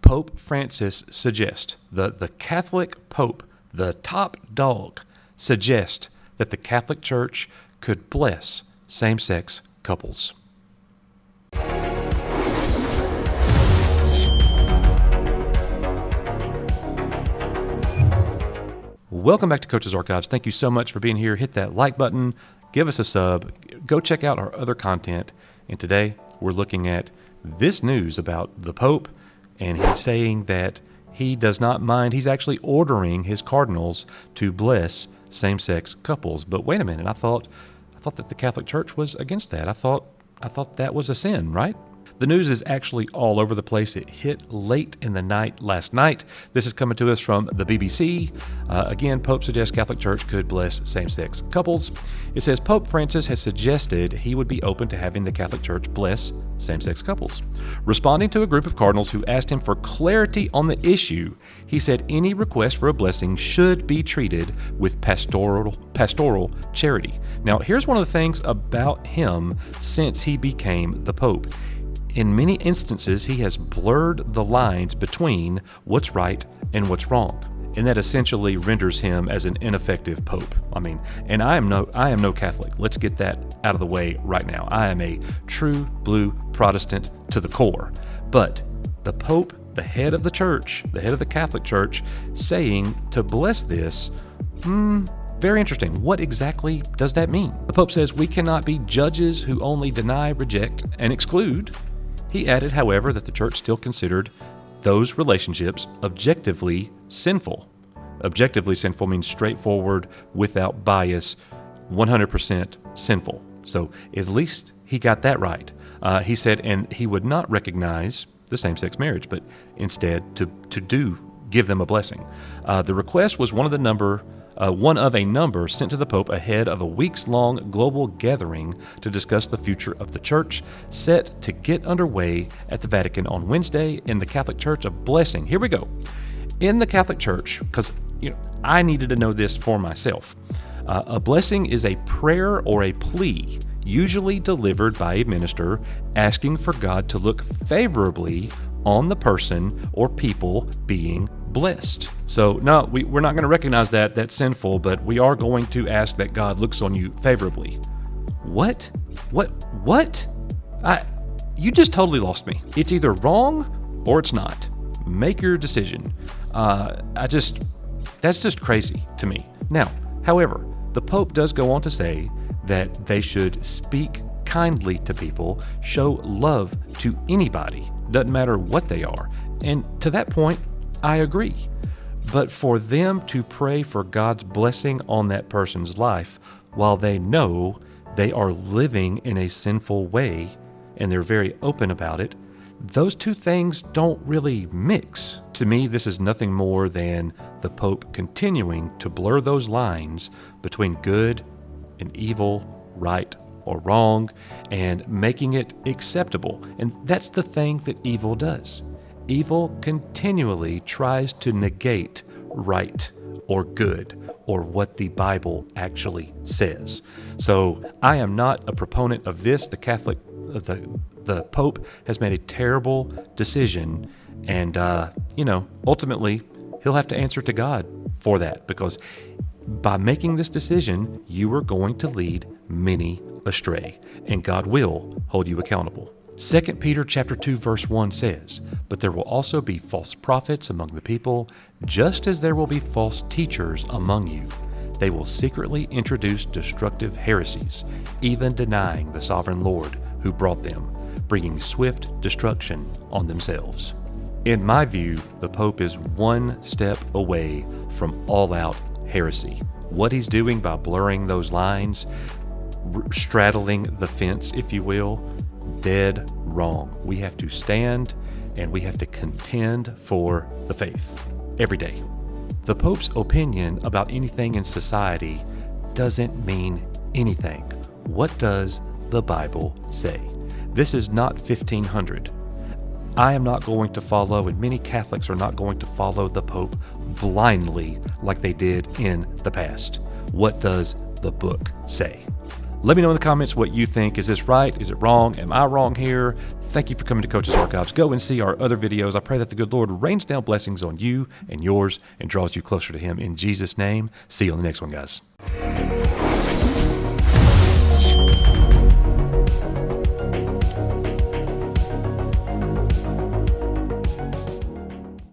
Pope Francis suggests, the Catholic Pope, the top dog, suggests that the Catholic Church could bless same-sex couples. Welcome back to Coach's Archives. Thank you so much for being here. Hit that like button, give us a sub, go check out our other content. And today we're looking at this news about the Pope, and he's saying that he does not mind. He's actually ordering his cardinals to bless same-sex couples. But wait a minute, I thought that the Catholic Church was against that. I thought that was a sin, right? The news is actually all over the place. It hit late in the night last night. This is coming to us from the BBC. Again, Pope suggests Catholic Church could bless same-sex couples. It says Pope Francis has suggested he would be open to having the Catholic Church bless same-sex couples. Responding to a group of cardinals who asked him for clarity on the issue, he said any request for a blessing should be treated with pastoral charity. Now, here's one of the things about him since he became the Pope. In many instances, he has blurred the lines between what's right and what's wrong, and that essentially renders him as an ineffective pope. And I am no Catholic. Let's get that out of the way right now. I am a true blue Protestant to the core. But the Pope, the head of the church, the head of the Catholic Church, saying to bless this, very interesting. What exactly does that mean? The Pope says we cannot be judges who only deny, reject, and exclude. He added, however, that the church still considered those relationships objectively sinful. Objectively sinful means straightforward, without bias, 100% sinful. So at least he got that right. He said, and he would not recognize the same-sex marriage, but instead to give them a blessing. The request was one of a number sent to the Pope ahead of a weeks-long global gathering to discuss the future of the Church, set to get underway at the Vatican on Wednesday. In the Catholic Church, a blessing. Here we go. In the Catholic Church, because I needed to know this for myself, a blessing is a prayer or a plea, usually delivered by a minister, asking for God to look favorably on the person or people being blessed. So no, we're not going to recognize that. That's sinful, but we are going to ask that God looks on you favorably. What? You just totally lost me. It's either wrong or it's not. Make your decision. That's just crazy to me. Now, however, the Pope does go on to say that they should speak kindly to people, show love to anybody, doesn't matter what they are. And to that point, I agree. But for them to pray for God's blessing on that person's life while they know they are living in a sinful way and they're very open about it, those two things don't really mix. To me, this is nothing more than the Pope continuing to blur those lines between good and evil, right or wrong, and making it acceptable. And that's the thing that evil does. Evil continually tries to negate right or good or what the Bible actually says. So I am not a proponent of this. The Pope has made a terrible decision, and ultimately he'll have to answer to God for that, because by making this decision, you are going to lead many astray, and God will hold you accountable. 2 Peter chapter 2 verse 1 says, "But there will also be false prophets among the people, just as there will be false teachers among you. They will secretly introduce destructive heresies, even denying the sovereign Lord who brought them, bringing swift destruction on themselves." In my view, the Pope is one step away from all-out heresy. What he's doing by blurring those lines, straddling the fence, if you will, dead wrong. We have to stand and we have to contend for the faith every day. The Pope's opinion about anything in society doesn't mean anything. What does the Bible say? This is not 1500. I am not going to follow, and many Catholics are not going to follow the Pope blindly like they did in the past. What does the book say? Let me know in the comments what you think. Is this right? Is it wrong? Am I wrong here? Thank you for coming to Coach's Archives. Go and see our other videos. I pray that the good Lord rains down blessings on you and yours and draws you closer to Him in Jesus' name. See you on the next one, guys.